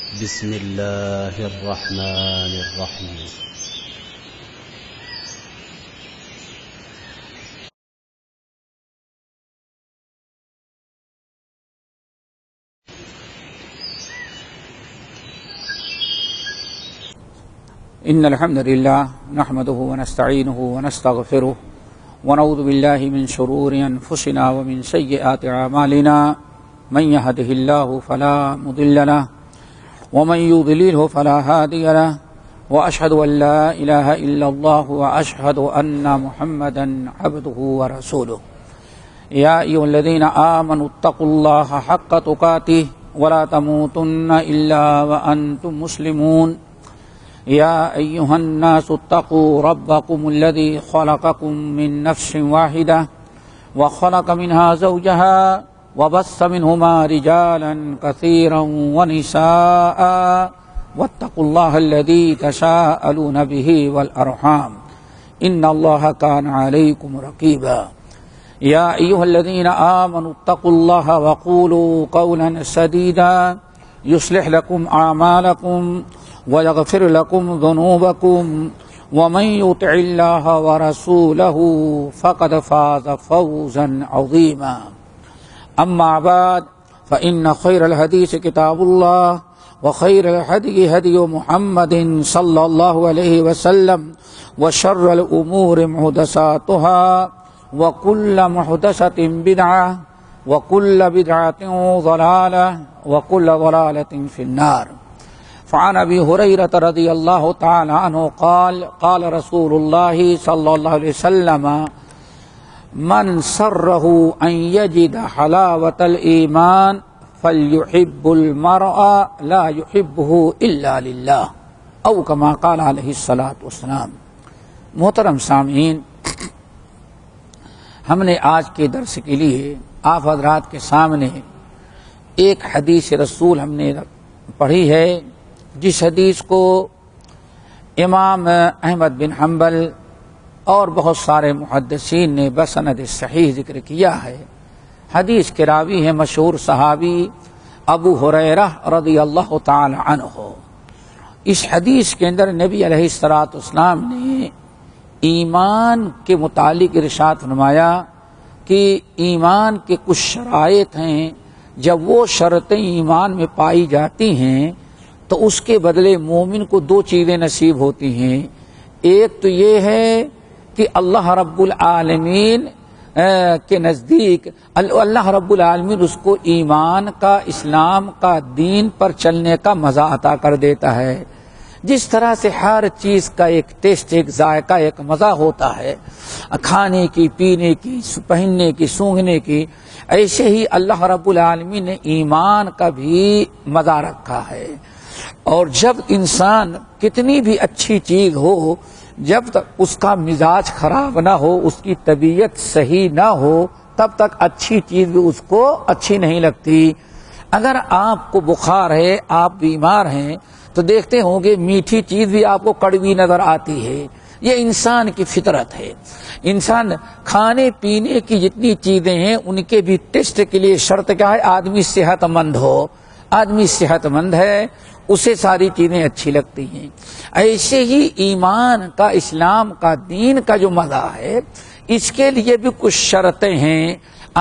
بسم الله الرحمن الرحيم. إن الحمد لله نحمده ونستعينه ونستغفره ونعوذ بالله من شرور أنفسنا ومن سيئات أعمالنا من يهده الله فلا مضل له ومن يضلله فلا هادي له وأشهد أن لا إله إلا الله وأشهد أن محمدا عبده ورسوله. يا أيها الذين آمنوا اتقوا الله حق تقاته ولا تموتن إلا وأنتم مسلمون. يا أيها الناس اتقوا ربكم الذي خلقكم من نفس واحدة وخلق منها زوجها وبث منهما رجالا كثيرا ونساء واتقوا الله الذي تساءلون به والأرحام إن الله كان عليكم رقيبا. يا أيها الذين آمنوا اتقوا الله وقولوا قولا سديدا يصلح لكم أعمالكم ويغفر لكم ذنوبكم ومن يطع الله ورسوله فقد فاز فوزا عظيما. أما بعد فإن خير الحديث كتاب الله وخير الهدي هدي محمد صلى الله عليه وسلم وشر الأمور محدثاتها وكل محدثة بدعة وكل بدعة ضلالة وكل ضلالة في النار. فعن أبي هريرة رضي الله تعالى عنه قال رسول الله صلى الله عليه وسلم من سره أن يجد حلاوة الإيمان فليحب المرء لا يحبه إلا لله أو كما قال عليه الصلاة والسلام. محترم سامعین، ہم نے آج کے درس کے لیے آپ حضرات کے سامنے ایک حدیث رسول ہم نے پڑھی ہے، جس حدیث کو امام احمد بن حنبل اور بہت سارے محدثین نے بسند صحیح ذکر کیا ہے. حدیث کے راوی ہیں مشہور صحابی ابو ہریرہ رضی اللہ تعالی عنہ. اس حدیث کے اندر نبی علیہ الصلوۃ والسلام نے ایمان کے متعلق ارشاد فرمایا کہ ایمان کے کچھ شرائط ہیں، جب وہ شرطیں ایمان میں پائی جاتی ہیں تو اس کے بدلے مومن کو دو چیزیں نصیب ہوتی ہیں. ایک تو یہ ہے کہ اللہ رب العالمین کے نزدیک اللہ رب العالمین اس کو ایمان کا، اسلام کا، دین پر چلنے کا مزہ عطا کر دیتا ہے. جس طرح سے ہر چیز کا ایک ٹیسٹ، ایک ذائقہ، ایک مزہ ہوتا ہے، کھانے کی، پینے کی، پہننے کی، سونگھنے کی، ایسے ہی اللہ رب العالمین نے ایمان کا بھی مزہ رکھا ہے. اور جب انسان کتنی بھی اچھی چیز ہو، جب تک اس کا مزاج خراب نہ ہو، اس کی طبیعت صحیح نہ ہو، تب تک اچھی چیز بھی اس کو اچھی نہیں لگتی. اگر آپ کو بخار ہے، آپ بیمار ہیں، تو دیکھتے ہوں گے میٹھی چیز بھی آپ کو کڑوی نظر آتی ہے. یہ انسان کی فطرت ہے. انسان کھانے پینے کی جتنی چیزیں ہیں ان کے بھی ٹیسٹ کے لیے شرط کیا ہے؟ آدمی صحت مند ہو. آدمی صحت مند ہے، اسے ساری چیزیں اچھی لگتی ہیں. ایسے ہی ایمان کا، اسلام کا، دین کا جو مزہ ہے، اس کے لیے بھی کچھ شرطیں ہیں.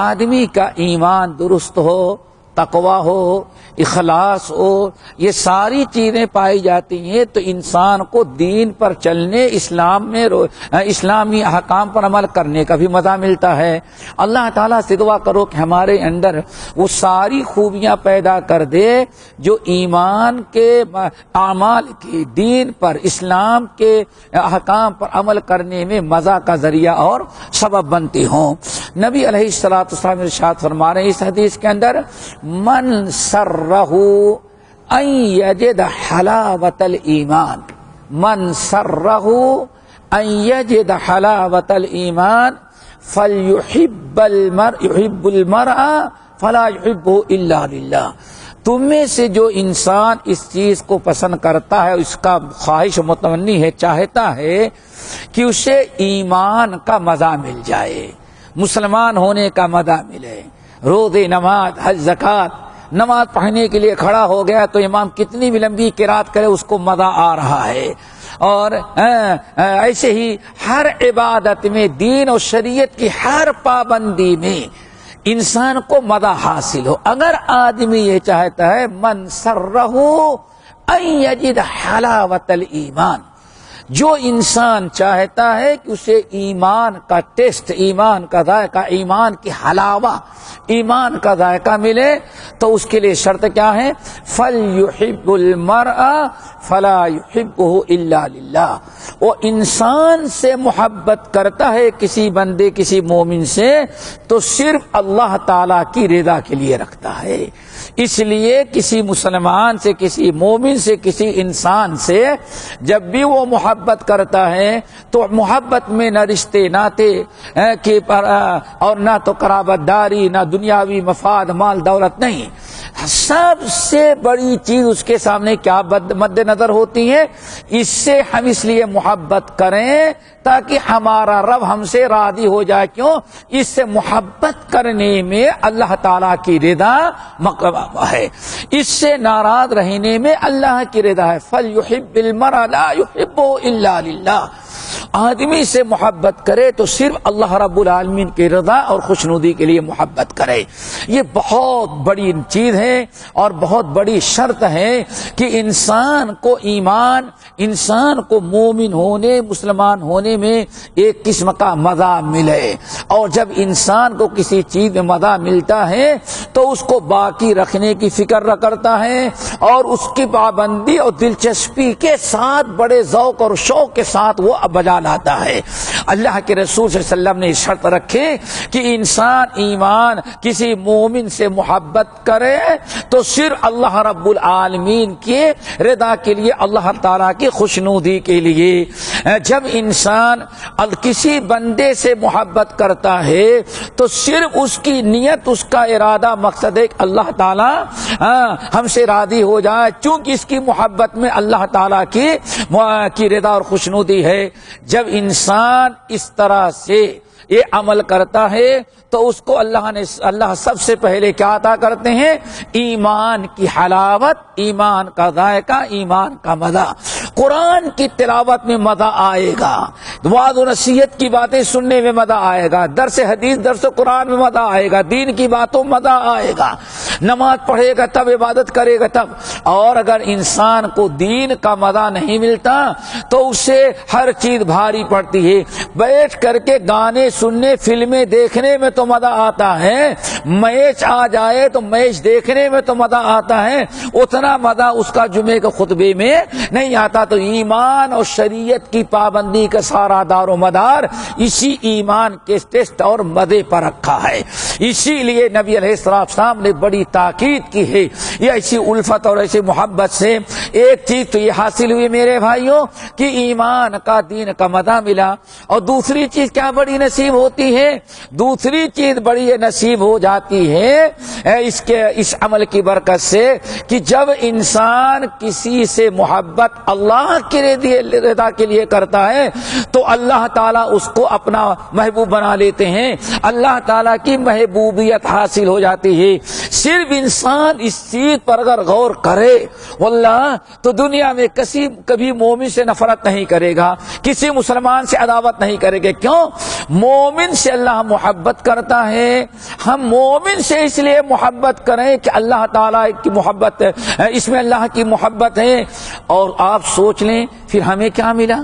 آدمی کا ایمان درست ہو، تقوی ہو، اخلاص ہو، یہ ساری چیزیں پائی جاتی ہیں تو انسان کو دین پر چلنے، اسلام میں اسلامی احکام پر عمل کرنے کا بھی مزہ ملتا ہے. اللہ تعالیٰ سے دعا کرو کہ ہمارے اندر وہ ساری خوبیاں پیدا کر دے جو ایمان کے، اعمال کی، دین پر، اسلام کے احکام پر عمل کرنے میں مزہ کا ذریعہ اور سبب بنتی ہوں. نبی علیہ الصلوۃ والسلام ارشاد فرما رہے ہیں اس حدیث کے اندر، من سرہ ان یجد حلاوت الایمان، من سرہ ان یجد حلاوت الایمان فلیحب المرء فلا يحبه الا للہ. تم میں سے جو انسان اس چیز کو پسند کرتا ہے، اس کا خواہش متمنی ہے، چاہتا ہے کہ اسے ایمان کا مزہ مل جائے، مسلمان ہونے کا مزہ ملے، روزے، نماز، حج، زکوٰۃ، نماز پڑھنے کے لیے کھڑا ہو گیا تو امام کتنی بھی لمبی قرات کرے اس کو مزہ آ رہا ہے. اور ایسے ہی ہر عبادت میں، دین اور شریعت کی ہر پابندی میں انسان کو مزہ حاصل ہو. اگر آدمی یہ چاہتا ہے من سرہ ان یجد حلاوت الایمان، جو انسان چاہتا ہے کہ اسے ایمان کا ٹیسٹ، ایمان کا ذائقہ، ایمان کی حلاوہ، ایمان کا ذائقہ ملے، تو اس کے لیے شرط کیا ہے؟ فَلْيُحِبُّ الْمَرْءَ فَلَا يُحِبُّهُ إِلَّا لِلَّهِ. وہ انسان سے محبت کرتا ہے، کسی بندے، کسی مومن سے، تو صرف اللہ تعالی کی رضا کے لیے رکھتا ہے. اس لیے کسی مسلمان سے، کسی مومن سے، کسی انسان سے جب بھی وہ محبت کرتا ہے تو محبت میں نہ رشتے ناتے اور نہ تو قرابت داری، نہ دنیاوی مفاد، مال دولت نہیں. سب سے بڑی چیز اس کے سامنے کیا مد نظر ہوتی ہے؟ اس سے ہم اس لیے محبت کریں تاکہ ہمارا رب ہم سے راضی ہو جائے. کیوں؟ اس سے محبت کرنے میں اللہ تعالیٰ کی رضا مقام ہے، اس سے ناراض رہنے میں اللہ کی رضا ہے. فَلْيُحِبِّ الْمَرْءَ لَا يُحِبُّهُ إِلَّا لِلَّهِ. آدمی سے محبت کرے تو صرف اللہ رب العالمین کی رضا اور خوشنودی کے لیے محبت کرے. یہ بہت بڑی چیز ہے اور بہت بڑی شرط ہے کہ انسان کو ایمان، انسان کو مومن ہونے، مسلمان ہونے میں ایک قسم کا مزہ ملے. اور جب انسان کو کسی چیز میں مزہ ملتا ہے تو اس کو باقی رکھنے کی فکر کرتا ہے اور اس کی پابندی اور دلچسپی کے ساتھ، بڑے ذوق اور شوق کے ساتھ وہ بجا لاتا ہے. اللہ کے رسول صلی اللہ علیہ وسلم نے شرط رکھے کہ انسان ایمان کسی مومن سے محبت کرے تو صرف اللہ رب العالمین کی رضا کے لیے، اللہ تعالیٰ کی خوشنودی کے لیے. جب انسان کسی بندے سے محبت کرتا ہے تو صرف اس کی نیت، اس کا ارادہ، مقصد ہے کہ اللہ تعالیٰ ہم سے راضی ہو جائے، چونکہ اس کی محبت میں اللہ تعالیٰ کی رضا اور خوشنودی ہے. جب انسان اس طرح سے یہ عمل کرتا ہے تو اس کو اللہ سب سے پہلے کیا عطا کرتے ہیں؟ ایمان کی حلاوت، ایمان کا ذائقہ، ایمان کا مزہ. قرآن کی تلاوت میں مزہ آئے گا، وعظ و نصیحت کی باتیں سننے میں مزہ آئے گا، درس حدیث، درس قرآن میں مزہ آئے گا، دین کی باتوں میں مزہ آئے گا، نماز پڑھے گا تب، عبادت کرے گا تب. اور اگر انسان کو دین کا مزہ نہیں ملتا تو اسے ہر چیز بھاری پڑتی ہے. بیٹھ کر کے گانے سننے، فلمیں دیکھنے میں تو مزہ آتا ہے، میچ آ جائے تو میچ دیکھنے میں تو مزہ آتا ہے، اتنا مزہ اس کا جمعے کے خطبے میں نہیں آتا. تو ایمان اور شریعت کی پابندی کا سارا دار و مدار اسی ایمان کے ٹیسٹ اور مزے پر رکھا ہے. اسی لیے نبی علیہ السلام نے بڑی تاکید کی ہے. یہ ایسی الفت اور ایسی محبت سے ایک چیز تو یہ حاصل ہوئی میرے بھائیوں کہ ایمان کا، دین کا مزہ ملا. اور دوسری چیز کیا بڑی نصیب ہوتی ہے؟ دوسری چیز بڑی نصیب ہو جاتی ہے اس عمل کی برکت سے کہ جب انسان کسی سے محبت اللہ کی رضا کے لیے کرتا ہے تو اللہ تعالیٰ اس کو اپنا محبوب بنا لیتے ہیں، اللہ تعالیٰ کی محبوبیت حاصل ہو جاتی ہے. صرف انسان اس چیز پر اگر غور کرے واللہ تو دنیا میں کبھی مومن سے نفرت نہیں کرے گا، کسی مسلمان سے عداوت نہیں کرے گا. کیوں؟ مومن سے اللہ محبت کرتا ہے. ہم مومن سے اس لیے محبت کریں کہ اللہ تعالیٰ کی محبت، اس میں اللہ کی محبت ہے. اور آپ سوچ لیں پھر ہمیں کیا ملا؟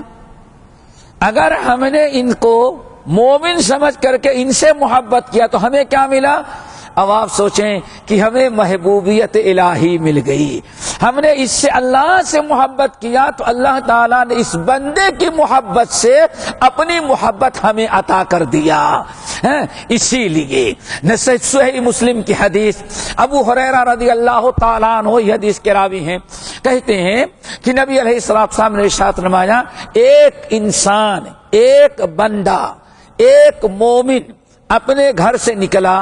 اگر ہم نے ان کو مومن سمجھ کر کے ان سے محبت کیا تو ہمیں کیا ملا؟ اب آپ سوچیں کہ ہمیں محبوبیت الہی مل گئی. ہم نے اس سے اللہ سے محبت کیا تو اللہ تعالیٰ نے اس بندے کی محبت سے اپنی محبت ہمیں عطا کر دیا. اسی لیے صحیح مسلم کی حدیث، ابو ہریرہ رضی اللہ تعالیٰ عنہ یہ حدیث کے راوی ہیں، کہتے ہیں کہ نبی علیہ السلام نے ارشاد فرمایا، ایک انسان، ایک بندہ، ایک مومن اپنے گھر سے نکلا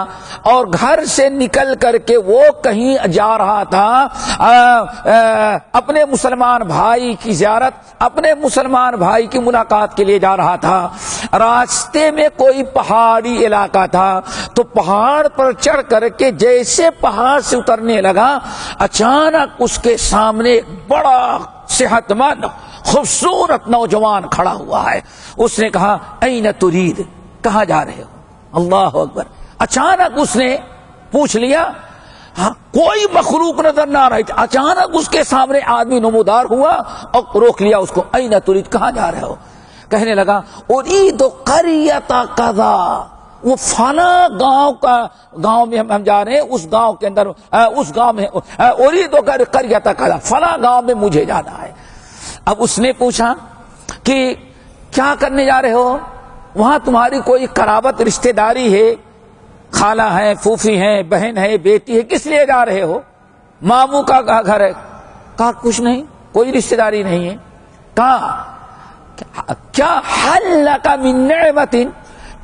اور گھر سے نکل کر کے وہ کہیں جا رہا تھا اپنے مسلمان بھائی کی زیارت، اپنے مسلمان بھائی کی ملاقات کے لیے جا رہا تھا۔ راستے میں کوئی پہاڑی علاقہ تھا تو پہاڑ پر چڑھ کر کے جیسے پہاڑ سے اترنے لگا، اچانک اس کے سامنے ایک بڑا صحت مند خوبصورت نوجوان کھڑا ہوا ہے۔ اس نے کہا این ترید، کہاں جا رہے ہو؟ اللہ اکبر! اچانک اس نے پوچھ لیا، کوئی مخلوق نظر نہ آ رہی تھی، اچانک اس کے سامنے آدمی نمودار ہوا اور روک لیا اس کو۔ این ترید، کہاں جا رہے ہو؟ کہنے لگا ارید قریۃ کذا، وہ فلاں گاؤں میں ہم جا رہے ہیں، اس گاؤں کے اندر، اس گاؤں میں ارید قریۃ کذا، فلاں گاؤں میں مجھے جانا ہے۔ اب اس نے پوچھا کہ کیا کرنے جا رہے ہو؟ وہاں تمہاری کوئی قرابت رشتہ داری ہے، خالہ ہے، پھوپھی ہے، بہن ہے، بیٹی ہے، کس لیے جا رہے ہو؟ ماموں کا گھر ہے۔ کہا کچھ نہیں، کوئی رشتہ داری نہیں ہے۔ کہا کیا حل لک من نعمت،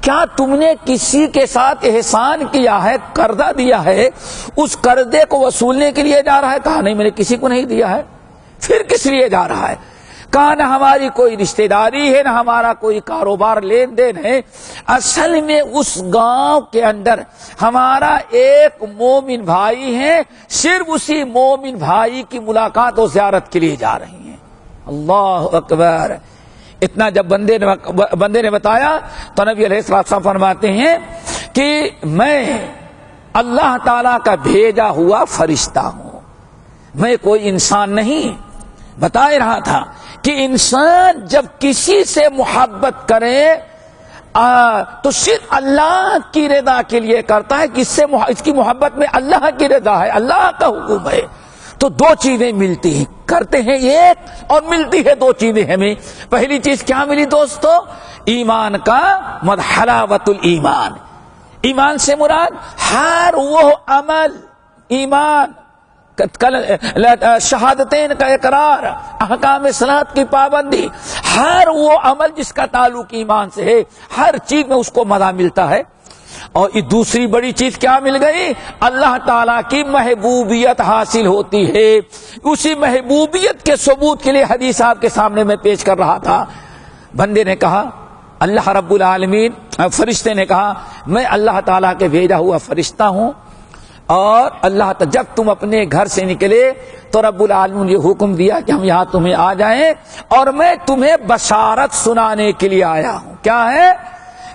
کیا تم نے کسی کے ساتھ احسان کیا ہے، قرضہ دیا ہے، اس قرضے کو وصولنے کے لیے جا رہا ہے؟ کہا نہیں، میں نے کسی کو نہیں دیا ہے۔ پھر کس لیے جا رہا ہے؟ کہا نہ ہماری کوئی رشتہ داری ہے، نہ ہمارا کوئی کاروبار لین دین ہے، اصل میں اس گاؤں کے اندر ہمارا ایک مومن بھائی ہے، صرف اسی مومن بھائی کی ملاقات و زیارت کے لیے جا رہی ہیں۔ اللہ اکبر! اتنا جب بندے نے بتایا تو نبی علیہ السلام فرماتے ہیں کہ میں اللہ تعالی کا بھیجا ہوا فرشتہ ہوں، میں کوئی انسان نہیں۔ بتا رہا تھا کہ انسان جب کسی سے محبت کرے تو صرف اللہ کی رضا کے لیے کرتا ہے، اس کی محبت میں اللہ کی رضا ہے، اللہ کا حکم ہے، تو دو چیزیں ملتی ہیں، کرتے ہیں ایک اور ملتی ہے دو چیزیں ہمیں۔ پہلی چیز کیا ملی دوستو؟ ایمان کا حلاوت الایمان۔ ایمان سے مراد ہر وہ عمل، ایمان، شہادتین کا اقرار، احکام صلاۃ کی پابندی، ہر وہ عمل جس کا تعلق ایمان سے ہے، ہر چیز میں اس کو مزہ ملتا ہے۔ اور یہ دوسری بڑی چیز کیا مل گئی؟ اللہ تعالیٰ کی محبوبیت حاصل ہوتی ہے۔ اسی محبوبیت کے ثبوت کے لیے حدیث آپ کے سامنے میں پیش کر رہا تھا۔ بندے نے کہا اللہ رب العالمین، فرشتے نے کہا میں اللہ تعالیٰ کے بھیجا ہوا فرشتہ ہوں، اور اللہ تعالیٰ جب تم اپنے گھر سے نکلے تو رب العالمین نے یہ حکم دیا کہ ہم یہاں تمہیں آ جائیں، اور میں تمہیں بشارت سنانے کے لیے آیا ہوں۔ کیا ہے؟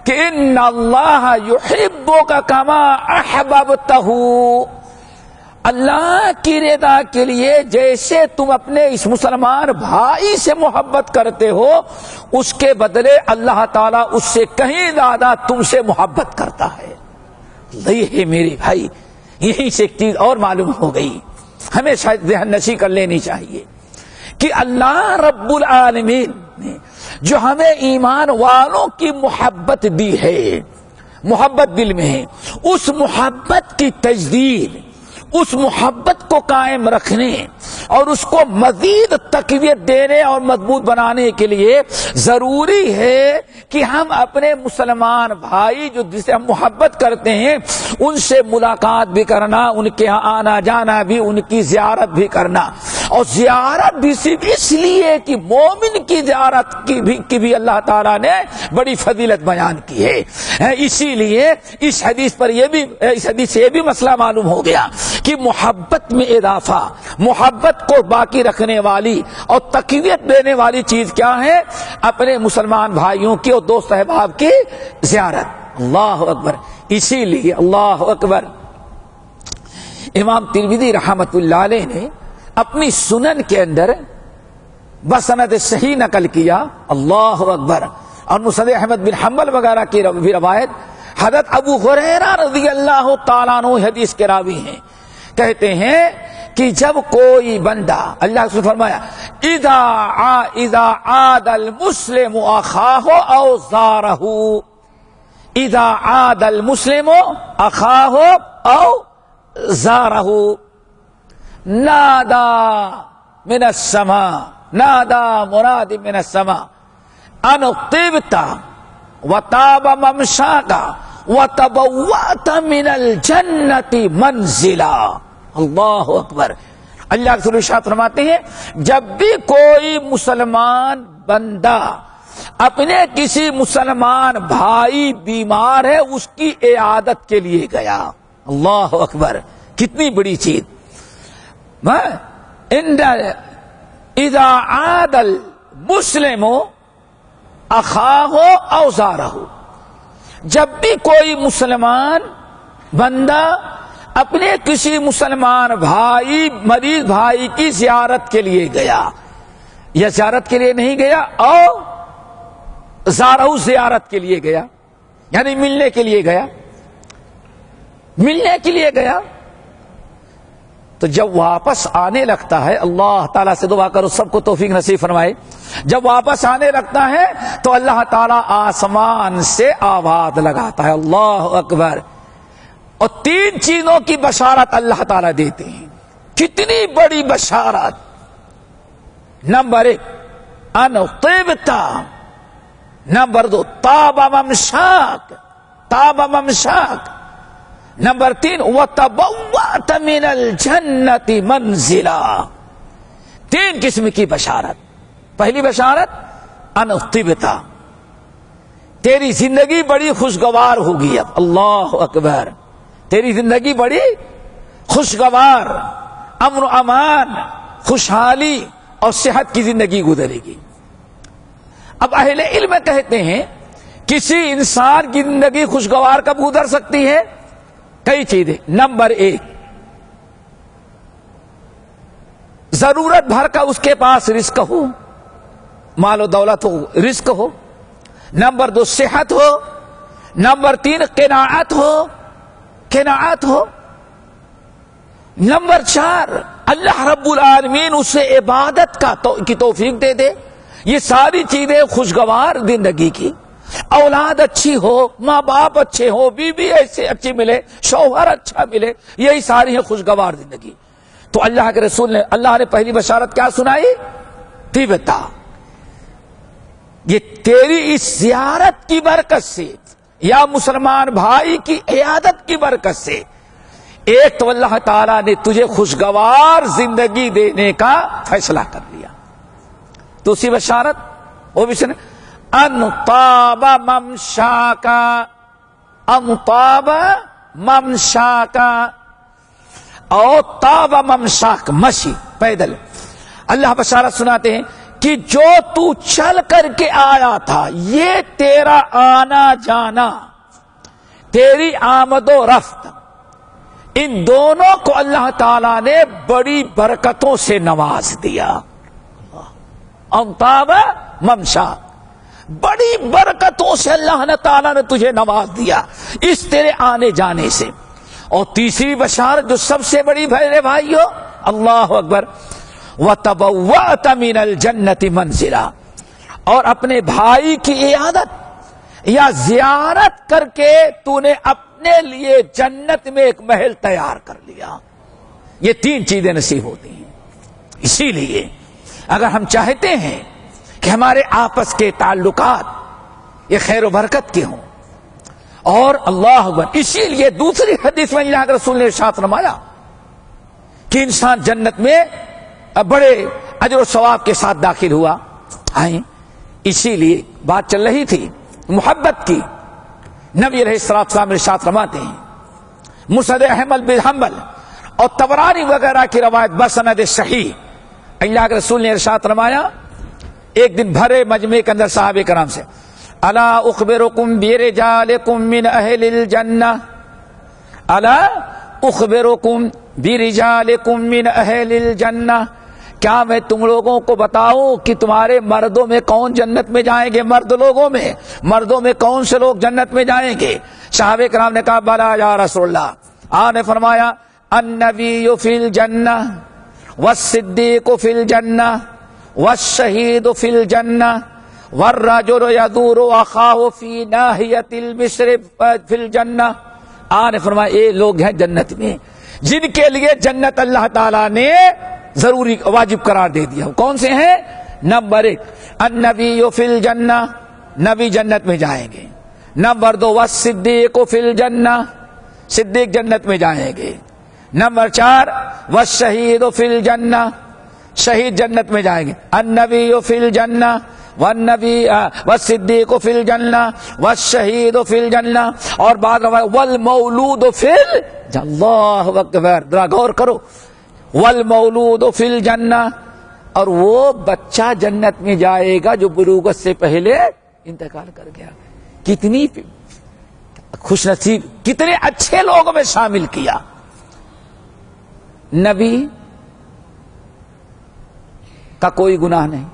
کہ ان اللہ یحبک کما احببتہ، اللہ کی رضا کے لیے جیسے تم اپنے اس مسلمان بھائی سے محبت کرتے ہو، اس کے بدلے اللہ تعالیٰ اس سے کہیں زیادہ تم سے محبت کرتا ہے۔ یہ ہے میرے بھائی، یہیں سے ایک چیز اور معلوم ہو گئی، ہمیں شاید ذہن نشی کر لینی چاہیے کہ اللہ رب العالمین نے جو ہمیں ایمان والوں کی محبت دی ہے، محبت دل میں ہے، اس محبت کی تجدید، اس محبت کو قائم رکھنے اور اس کو مزید تقویت دینے اور مضبوط بنانے کے لیے ضروری ہے کہ ہم اپنے مسلمان بھائی جو جسے ہم محبت کرتے ہیں ان سے ملاقات بھی کرنا، ان کے یہاں آنا جانا بھی، ان کی زیارت بھی کرنا، اور زیارت بھی صرف اس لیے کہ مومن کی زیارت کی بھی اللہ تعالیٰ نے بڑی فضیلت بیان کی ہے۔ اسی لیے اس حدیث سے یہ بھی مسئلہ معلوم ہو گیا کہ محبت میں اضافہ، محبت کو باقی رکھنے والی اور تقویت دینے والی چیز کیا ہے؟ اپنے مسلمان بھائیوں کی اور دوست احباب کی زیارت۔ اللہ اکبر! اسی لیے اللہ اکبر، امام ترمذی رحمت اللہ علیہ نے اپنی سنن کے اندر بسند صحیح نقل کیا، اللہ اکبر، اور مسند احمد بن حنبل وغیرہ کی بھی روایت، حضرت ابو ہریرہ رضی اللہ تعالیٰ عنہ حدیث کے راوی ہیں، کہتے ہیں کہ جب کوئی بندہ، اللہ سے فرمایا اذا عاد المسلم اخاہ او زارہ، اذا عاد المسلم اخاہ او زارہ نادا من السماء، نادا مناد من السماء ان طبت وطاب ممشاک وَتَبَوَّأْتَ مِنَ الْجَنَّةِ مَنْزِلًا. اللہ اکبر. اللہ کے رسول ارشاد فرماتے ہیں جب بھی کوئی مسلمان بندہ اپنے کسی مسلمان بھائی بیمار ہے اس کی عیادت کے لیے گیا. اللہ اکبر. کتنی بڑی چیز. اذا عاد المسلم اخاہ او زارہ. جب بھی کوئی مسلمان بندہ اپنے کسی مسلمان بھائی مریض بھائی کی زیارت کے لیے گیا یا زیارت کے لیے نہیں گیا اور زارہ زیارت کے لیے گیا یعنی ملنے کے لیے گیا تو جب واپس آنے لگتا ہے اللہ تعالیٰ سے دعا کرو سب کو توفیق نصیب فرمائے. جب واپس آنے لگتا ہے تو اللہ تعالیٰ آسمان سے آواز لگاتا ہے. اللہ اکبر. اور 3 چیزوں کی بشارت اللہ تعالیٰ دیتے ہیں. کتنی بڑی بشارت. نمبر 1 ان طبتا. نمبر 2 طاب ممشاک. نمبر 3 وَتَبَوَّأْتَ مِنَ الْجَنَّةِ مَنْزِلًا. 3 قسم کی بشارت. پہلی بشارت ان طبتا. تیری زندگی بڑی خوشگوار ہوگی. اب اللہ اکبر. تیری زندگی بڑی خوشگوار امن و امان خوشحالی اور صحت کی زندگی گزرے گی. اب اہل علم کہتے ہیں کسی انسان کی زندگی خوشگوار کب گزر سکتی ہے؟ کئی چیزیں. نمبر 1 ضرورت بھر کا اس کے پاس رزق ہو، مال و دولت ہو، رزق ہو. نمبر 2 صحت ہو. نمبر 3 قناعت ہو. نمبر 4 اللہ رب العالمین اسے عبادت کی توفیق دے دے. یہ ساری چیزیں خوشگوار زندگی کی. اولاد اچھی ہو، ماں باپ اچھے ہو، بیوی ایسے اچھی ملے، شوہر اچھا ملے، یہی ساری ہے خوشگوار زندگی. تو اللہ کے رسول نے اللہ نے پہلی بشارت کیا سنائی؟ طیبتا. یہ تیری اس زیارت کی برکت سے یا مسلمان بھائی کی عیادت کی برکت سے ایک تو اللہ تعالیٰ نے تجھے خوشگوار زندگی دینے کا فیصلہ کر لیا. دوسری بشارت وہ بھی سنے ان طاب ممشاکا او طاب ممشاک مشی پیدل. اللہ بشارت سناتے ہیں کہ جو تو چل کر کے آیا تھا یہ تیرا آنا جانا، تیری آمد و رفت، ان دونوں کو اللہ تعالیٰ نے بڑی برکتوں سے نواز دیا. انطاب ممشا، بڑی برکتوں سے اللہ نے تعالیٰ نے تجھے نواز دیا اس تیرے آنے جانے سے. اور تیسری بشارت جو سب سے بڑی میرے بھائیو، اللہ اکبر، وَتَبَوَّأْتَ مِنَ الْجَنَّةِ مَنْزِلًا. اور اپنے بھائی کی عیادت یا زیارت کر کے تو نے اپنے لیے جنت میں ایک محل تیار کر لیا. یہ 3 چیزیں نصیب ہوتی ہیں. اسی لیے اگر ہم چاہتے ہیں کہ ہمارے آپس کے تعلقات یہ خیر و برکت کے ہوں اور اللہ اکبر، اسی لیے دوسری حدیث میں اللہ کے رسول نے ارشاد فرمایا کہ انسان جنت میں بڑے اجر و ثواب کے ساتھ داخل ہوا. اسی لیے بات چل رہی تھی محبت کی. نبی علیہ السلام ارشاد فرماتے ہیں مسند احمد بن حنبل اور طبرانی وغیرہ کی روایت بسند صحیح، اللہ کے رسول نے ارشاد فرمایا ایک دن بھرے مجمع کے اندر صحابہ کرام سے، الا اخبرکم برجالکم من اہل الجنہ، الا اخبرکم برجالکم من اہل الجنہ، کیا میں تم لوگوں کو بتاؤں کہ تمہارے مردوں میں کون جنت میں جائیں گے؟ مردوں میں کون سے لوگ جنت میں جائیں گے؟ صحابہ کرام نے کہا بلا یا رسول اللہ. آپ نے فرمایا النبی فی الجنہ والصدیق فی الجنہ والشہید فی الجنہ والرجل یدور اخاہ فی ناحیۃ المشرق فی الجنہ. آپ نے فرمایا یہ لوگ ہیں جنت میں جن کے لیے جنت اللہ تعالیٰ نے ضروری واجب قرار دے دیا. کون سے ہیں؟ نمبر 1 النبی فی الجنہ، نبی جنت میں جائیں گے. نمبر 2 والصدیق فی الجنہ، صدیق جنت میں جائیں گے۔ نمبر 4 والشہید فی الجنہ، شہید جنت میں جائیں گے۔ النبی فی الجنہ والنبی والصدیق فی الجنہ والشہید فی الجنہ، اور بعد والمولود فی الجنہ، اللہ اکبر، ذرا غور کرو، والمولود فی الجنہ، اور وہ بچہ جنت میں جائے گا جو بلوغت سے پہلے انتقال کر گیا۔ کتنی خوش نصیب، کتنے اچھے لوگوں میں شامل کیا۔ نبی کا کوئی گناہ نہیں،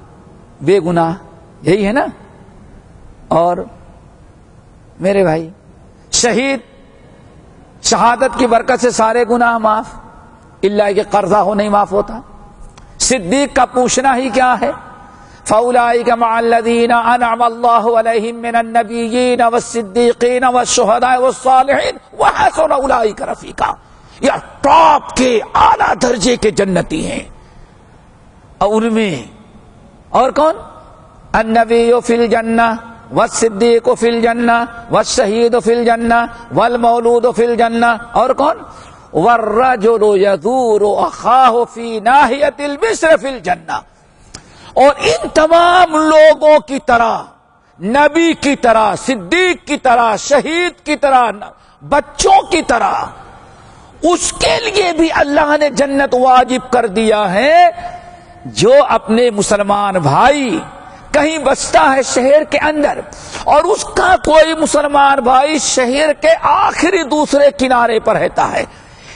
بے گناہ، یہی ہے نا۔ اور میرے بھائی شہید، شہادت کی برکت سے سارے گناہ معاف، اللہ کہ قرضہ ہو نہیں معاف ہوتا۔ صدیق کا پوچھنا ہی کیا ہے، فَأُولَٰئِكَ مَعَ الَّذِينَ أَنْعَمَ اللَّهُ عَلَيْهِم مِّنَ النَّبِيِّينَ وَالصِّدِّيقِينَ وَالشُّهَدَاءِ وَالصَّالِحِينَ وَحَسُنَ أُولَٰئِكَ رَفِيقًا، یہ ٹاپ کے اعلیٰ درجے کے جنتی ہیں۔ اور ان میں اور کون؟ النبی فی الجنہ والصدیق فی الجنہ والشہید فی الجنہ والمولود فی الجنہ، اور کون؟ والرجل یزور اخاہ فی ناحیۃ البشر فی الجنہ۔ اور ان تمام لوگوں کی طرح، نبی کی طرح، صدیق کی طرح، شہید کی طرح، بچوں کی طرح، اس کے لیے بھی اللہ نے جنت واجب کر دیا ہے۔ جو اپنے مسلمان بھائی کہیں بستا ہے شہر کے اندر، اور اس کا کوئی مسلمان بھائی شہر کے آخری دوسرے کنارے پر رہتا ہے،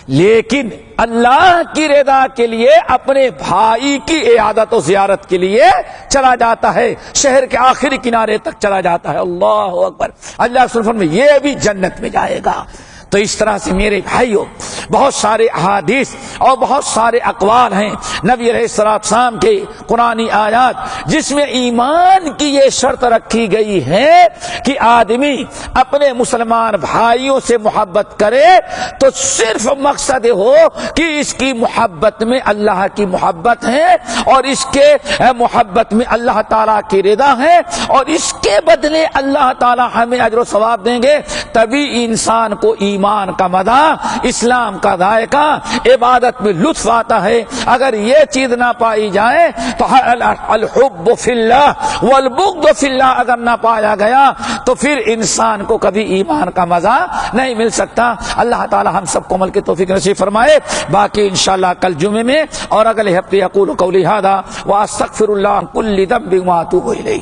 لیکن اللہ کی رضا کے لیے اپنے بھائی کی عیادت و زیارت کے لیے چلا جاتا ہے، شہر کے آخری کنارے تک چلا جاتا ہے، اللہ اکبر، اللہ سبحانہ میں یہ بھی جنت میں جائے گا۔ تو اس طرح سے میرے بھائیوں بہت سارے احادیث اور بہت سارے اقوال ہیں نبی علیہ السلام کے، قرآنی آیات، جس میں ایمان کی یہ شرط رکھی گئی ہے کہ آدمی اپنے مسلمان بھائیوں سے محبت کرے تو صرف مقصد ہو کہ اس کی محبت میں اللہ کی محبت ہے، اور اس کے محبت میں اللہ تعالیٰ کی رضا ہے، اور اس کے بدلے اللہ تعالیٰ ہمیں اجر و ثواب دیں گے، تبھی انسان کو ایمان کا مزہ، اسلام کا ذائقہ، عبادت میں لطف آتا ہے۔ اگر یہ چیز نہ پائی جائے تو الحب فی اللہ والبغض فی اللہ اگر نہ پایا گیا تو پھر انسان کو کبھی ایمان کا مزہ نہیں مل سکتا۔ اللہ تعالی ہم سب کو عمل کی توفیق نصیب فرمائے۔ باقی انشاءاللہ کل جمعے میں اور اگلے ہفتے اقول قولی ھذا واستغفر اللہ من کل ذنب واتوب الیہ۔